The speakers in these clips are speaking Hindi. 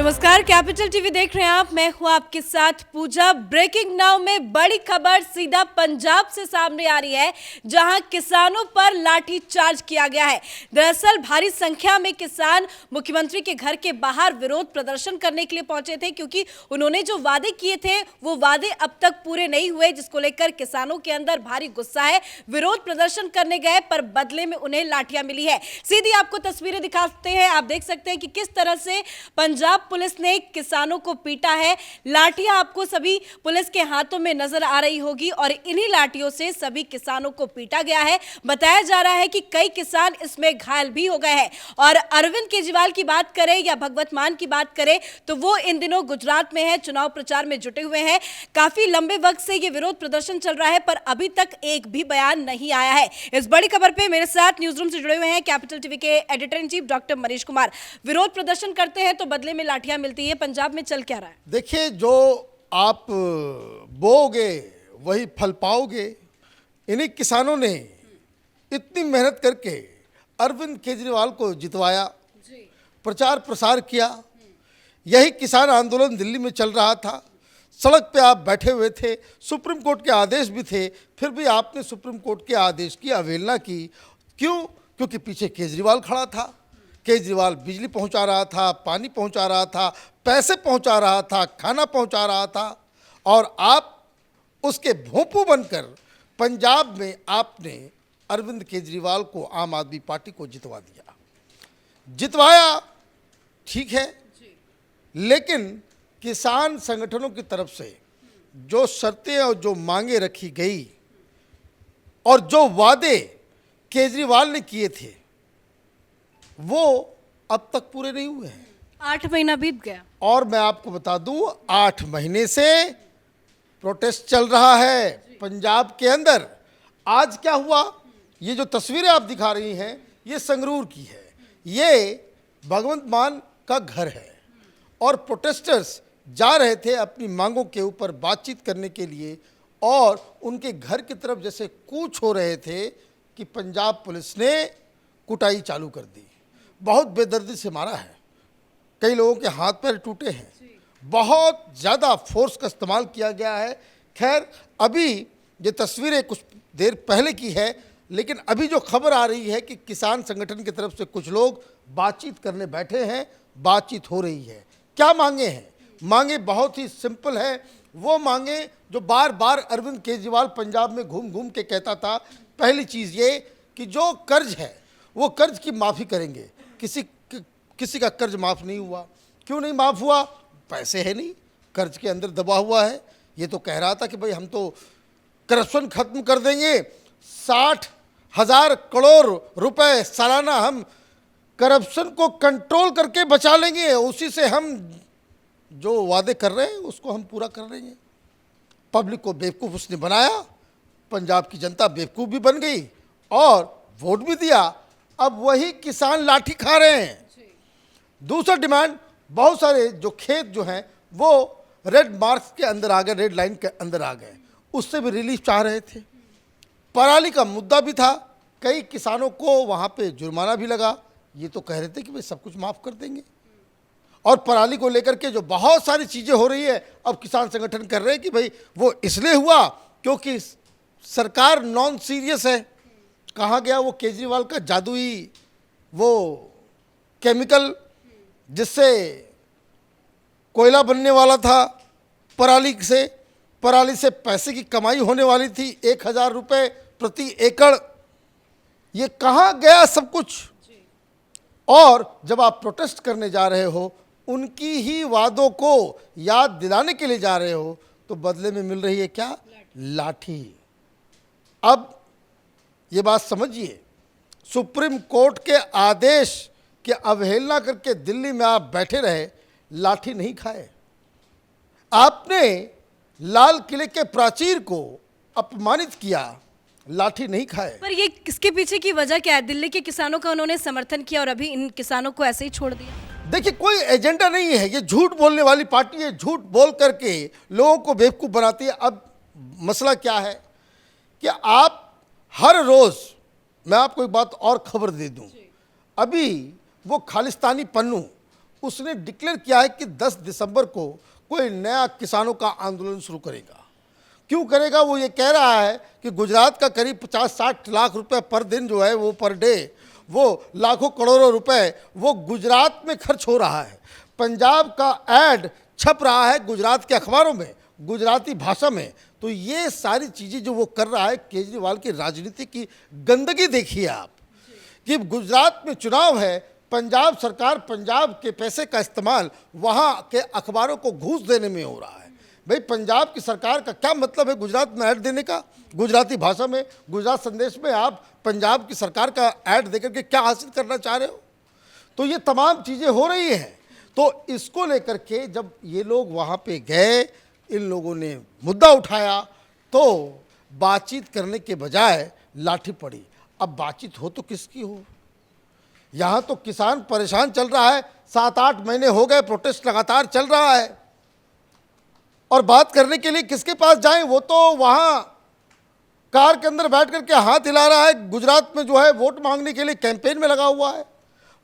नमस्कार, कैपिटल टीवी देख रहे हैं आप। मैं हूं आपके साथ पूजा। ब्रेकिंग नाउ में बड़ी खबर सीधा पंजाब से सामने आ रही है, जहां किसानों पर लाठी चार्ज किया गया है। दरअसल भारी संख्या में किसान मुख्यमंत्री के घर के बाहर विरोध प्रदर्शन करने के लिए पहुंचे थे, क्योंकि उन्होंने जो वादे किए थे वो वादे अब तक पूरे नहीं हुए, जिसको लेकर किसानों के अंदर भारी गुस्सा है। विरोध प्रदर्शन करने गए पर बदले में उन्हें लाठियां मिली है। सीधी आपको तस्वीरें दिखाते हैं। आप देख सकते हैं कि किस तरह से पंजाब पुलिस ने किसानों को पीटा है। लाठियां आपको सभी पुलिस के हाथों में नजर आ रही होगी और इन्हीं लाठियों से सभी किसानों को पीटा गया है। बताया जा रहा है कि कई किसान इसमें घायल भी हो गए हैं। और अरविंद केजरीवाल की बात करें या भगवत मान की बात करें तो वो इन दिनों गुजरात में है, चुनाव प्रचार में जुटे हुए हैं। काफी लंबे वक्त से ये विरोध प्रदर्शन चल रहा है, पर अभी तक एक भी बयान नहीं आया है। इस बड़ी खबर पे मेरे साथ न्यूज रूम से जुड़े हुए हैं कैपिटल टीवी के editor in chief doctor Manish Kumar. विरोध प्रदर्शन करते हैं तो बदले में लाठियां मिलती है, पंजाब में चल क्या रहा है? देखिए, जो आप बोओगे वही फल पाओगे। इन्हीं किसानों ने इतनी मेहनत करके अरविंद केजरीवाल को जितवाया, प्रचार प्रसार किया। यही किसान आंदोलन दिल्ली में चल रहा था। सड़क पे आप बैठे हुए थे, सुप्रीम कोर्ट के आदेश भी थे, फिर भी आपने सुप्रीम कोर्ट के आदेश की अवहेलना की। क्यों? क्योंकि पीछे केजरीवाल खड़ा था। केजरीवाल बिजली पहुंचा रहा था, पानी पहुंचा रहा था, पैसे पहुंचा रहा था, खाना पहुंचा रहा था, और आप उसके भोंपू बनकर पंजाब में आपने अरविंद केजरीवाल को, आम आदमी पार्टी को जितवा दिया। जितवाया ठीक है, लेकिन किसान संगठनों की तरफ से जो शर्तें और जो मांगे रखी गई और जो वादे केजरीवाल ने किए थे वो अब तक पूरे नहीं हुए हैं। 8 महीना बीत गया और मैं आपको बता दूं, 8 महीने से प्रोटेस्ट चल रहा है पंजाब के अंदर। आज क्या हुआ? ये जो तस्वीरें आप दिखा रही हैं ये संगरूर की है। ये भगवंत मान का घर है और प्रोटेस्टर्स जा रहे थे अपनी मांगों के ऊपर बातचीत करने के लिए, और उनके घर की तरफ जैसे कूच हो रहे थे कि पंजाब पुलिस ने कुटाई चालू कर दी। बहुत बेदर्दी से मारा है, कई लोगों के हाथ पैर टूटे हैं, बहुत ज़्यादा फोर्स का इस्तेमाल किया गया है। खैर, अभी ये तस्वीरें कुछ देर पहले की है, लेकिन अभी जो खबर आ रही है कि किसान संगठन की तरफ से कुछ लोग बातचीत करने बैठे हैं, बातचीत हो रही है। क्या मांगे हैं? मांगे बहुत ही सिंपल है। वो मांगे जो बार बार अरविंद केजरीवाल पंजाब में घूम घूम के कहता था। पहली चीज़ ये कि जो कर्ज है वो कर्ज की माफ़ी करेंगे। किसी का कर्ज माफ़ नहीं हुआ। क्यों नहीं माफ़ हुआ? पैसे है नहीं, कर्ज के अंदर दबा हुआ है। ये तो कह रहा था कि भाई हम तो करप्शन खत्म कर देंगे, 60,000 करोड़ रुपए सालाना हम करप्शन को कंट्रोल करके बचा लेंगे, उसी से हम जो वादे कर रहे हैं उसको हम पूरा कर लेंगे। पब्लिक को बेवकूफ़ उसने बनाया, पंजाब की जनता बेवकूफ़ भी बन गई और वोट भी दिया। अब वही किसान लाठी खा रहे हैं। दूसरा डिमांड, बहुत सारे जो खेत जो हैं वो रेड मार्क्स के अंदर आ गए, रेड लाइन के अंदर आ गए, उससे भी रिलीफ चाह रहे थे। पराली का मुद्दा भी था, कई किसानों को वहाँ पे जुर्माना भी लगा। ये तो कह रहे थे कि भाई सब कुछ माफ़ कर देंगे। और पराली को लेकर के जो बहुत सारी चीज़ें हो रही है, अब किसान संगठन कर रहे हैं कि भाई वो इसलिए हुआ क्योंकि सरकार नॉन सीरियस है। कहाँ गया वो केजरीवाल का जादुई वो केमिकल जिससे कोयला बनने वाला था? पराली से पैसे की कमाई होने वाली थी, 1,000 रुपये प्रति एकड़। ये कहाँ गया सब कुछ? और जब आप प्रोटेस्ट करने जा रहे हो, उनकी ही वादों को याद दिलाने के लिए जा रहे हो, तो बदले में मिल रही है क्या? लाठी। अब ये बात समझिए, सुप्रीम कोर्ट के आदेश की अवहेलना करके दिल्ली में आप बैठे रहे, लाठी नहीं खाए। आपने लाल किले के प्राचीर को अपमानित किया, लाठी नहीं खाए। पर ये किसके पीछे की वजह क्या है? दिल्ली के किसानों का उन्होंने समर्थन किया और अभी इन किसानों को ऐसे ही छोड़ दिया। देखिए, कोई एजेंडा नहीं है। ये झूठ बोलने वाली पार्टी है, झूठ बोल करके लोगों को बेवकूफ़ बनाती है। अब मसला क्या है कि आप हर रोज़, मैं आपको एक बात और खबर दे दूं, अभी वो खालिस्तानी पन्नू उसने डिक्लेयर किया है कि 10 दिसंबर को कोई नया किसानों का आंदोलन शुरू करेगा। क्यों करेगा? वो ये कह रहा है कि गुजरात का करीब 50-60 लाख रुपए पर दिन जो है, वो पर डे, वो लाखों करोड़ों रुपए वो गुजरात में खर्च हो रहा है। पंजाब का ऐड छप रहा है गुजरात के अखबारों में, गुजराती भाषा में। तो ये सारी चीज़ें जो वो कर रहा है, केजरीवाल की राजनीति की गंदगी देखिए आप, कि गुजरात में चुनाव है, पंजाब सरकार पंजाब के पैसे का इस्तेमाल वहाँ के अखबारों को घूस देने में हो रहा है। भाई, पंजाब की सरकार का क्या मतलब है गुजरात में ऐड देने का? गुजराती भाषा में, गुजरात संदेश में आप पंजाब की सरकार का ऐड देकर के क्या हासिल करना चाह रहे हो? तो ये तमाम चीज़ें हो रही हैं। तो इसको लेकर के जब ये लोग वहाँ पे गए, इन लोगों ने मुद्दा उठाया, तो बातचीत करने के बजाय लाठी पड़ी। अब बातचीत हो तो किसकी हो? यहाँ तो किसान परेशान चल रहा है, 7-8 महीने हो गए, प्रोटेस्ट लगातार चल रहा है, और बात करने के लिए किसके पास जाएं? वो तो वहाँ कार के अंदर बैठ करके हाथ हिला रहा है, गुजरात में जो है वोट मांगने के लिए कैंपेन में लगा हुआ है।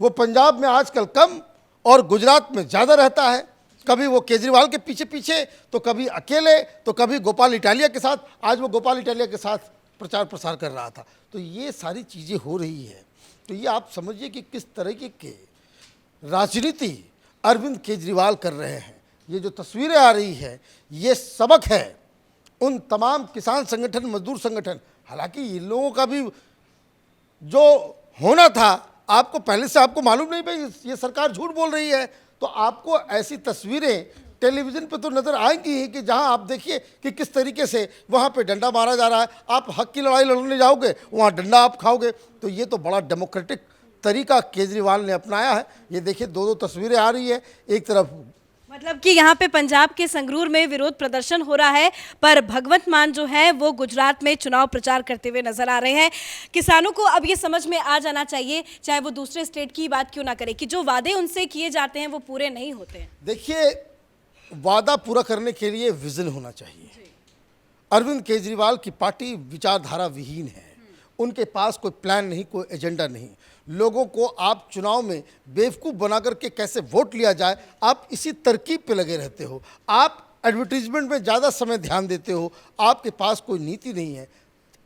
वो पंजाब में आजकल कम और गुजरात में ज़्यादा रहता है। कभी वो केजरीवाल के पीछे पीछे, तो कभी अकेले, तो कभी गोपाल इटालिया के साथ। आज वो गोपाल इटालिया के साथ प्रचार प्रसार कर रहा था। तो ये सारी चीज़ें हो रही है। तो ये आप समझिए कि किस तरीके के राजनीति अरविंद केजरीवाल कर रहे हैं। ये जो तस्वीरें आ रही है, ये सबक है उन तमाम किसान संगठन, मजदूर संगठन, हालांकि इन लोगों का भी जो होना था, आपको पहले से आपको मालूम नहीं भाई ये सरकार झूठ बोल रही है, तो आपको ऐसी तस्वीरें टेलीविज़न पे तो नज़र आएंगी ही कि जहां आप देखिए कि किस तरीके से वहां पे डंडा मारा जा रहा है। आप हक की लड़ाई लड़ने जाओगे, वहां डंडा आप खाओगे। तो ये तो बड़ा डेमोक्रेटिक तरीका केजरीवाल ने अपनाया है। ये देखिए, 2-2 तस्वीरें आ रही है। एक तरफ मतलब कि यहाँ पे पंजाब के संगरूर में विरोध प्रदर्शन हो रहा है, पर भगवंत मान जो है वो गुजरात में चुनाव प्रचार करते हुए नजर आ रहे हैं। किसानों को अब ये समझ में आ जाना चाहिए, चाहे वो दूसरे स्टेट की बात क्यों ना करे, कि जो वादे उनसे किए जाते हैं वो पूरे नहीं होते हैं। देखिए, वादा पूरा करने के लिए विजन होना चाहिए। अरविंद केजरीवाल की पार्टी विचारधारा विहीन है। उनके पास कोई प्लान नहीं, कोई एजेंडा नहीं। लोगों को आप चुनाव में बेवकूफ़ बना करके कैसे वोट लिया जाए, आप इसी तरकीब पे लगे रहते हो। आप एडवर्टीजमेंट में ज़्यादा समय ध्यान देते हो। आपके पास कोई नीति नहीं है।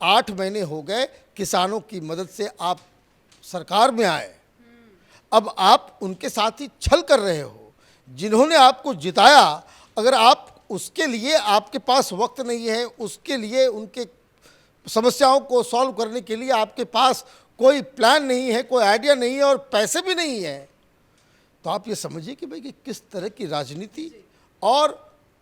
8 महीने हो गए किसानों की मदद से आप सरकार में आए, अब आप उनके साथ ही छल कर रहे हो। जिन्होंने आपको जिताया, अगर आप उसके लिए आपके पास वक्त नहीं है, उसके लिए उनके समस्याओं को सॉल्व करने के लिए आपके पास कोई प्लान नहीं है, कोई आइडिया नहीं है और पैसे भी नहीं है, तो आप ये समझिए कि भाई कि किस तरह की राजनीति और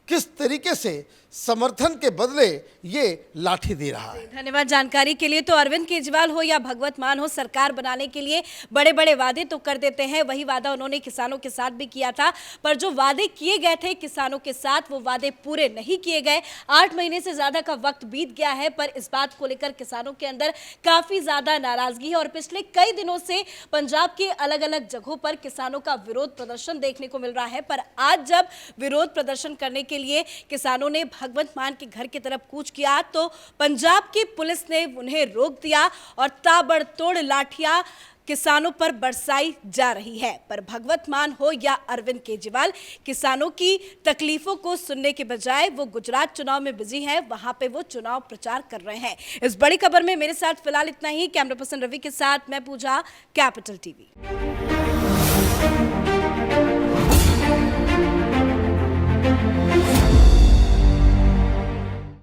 किस तरीके से समर्थन के बदले ये लाठी दे रहा है। धन्यवाद जानकारी के लिए। तो अरविंद केजरीवाल हो या भगवंत मान हो, सरकार बनाने के लिए बड़े बड़े वादे तो कर देते हैं। वही वादा उन्होंने किसानों के साथ भी किया था, पर जो वादे किए गए थे किसानों के साथ, वो वादे पूरे नहीं किए गए। 8 महीने से ज्यादा का वक्त बीत गया है, पर इस बात को लेकर किसानों के अंदर काफी ज्यादा नाराजगी है और पिछले कई दिनों से पंजाब के अलग अलग जगहों पर किसानों का विरोध प्रदर्शन देखने को मिल रहा है। पर आज जब विरोध प्रदर्शन करने के लिए किसानों ने भगवंत मान के घर की तरफ कूच किया, तो पंजाब की पुलिस ने उन्हें रोक दिया और ताबड़तोड़ लाठियां किसानों पर बरसाई जा रही है। पर भगवंत मान हो या अरविंद केजरीवाल, किसानों की तकलीफों को सुनने के बजाय वो गुजरात चुनाव में बिजी हैं, वहां पे वो चुनाव प्रचार कर रहे हैं। इस बड़ी खबर में मेरे साथ फिलहाल इतना ही। कैमरा पर्सन रवि के साथ मैं पूजा, कैपिटल टीवी।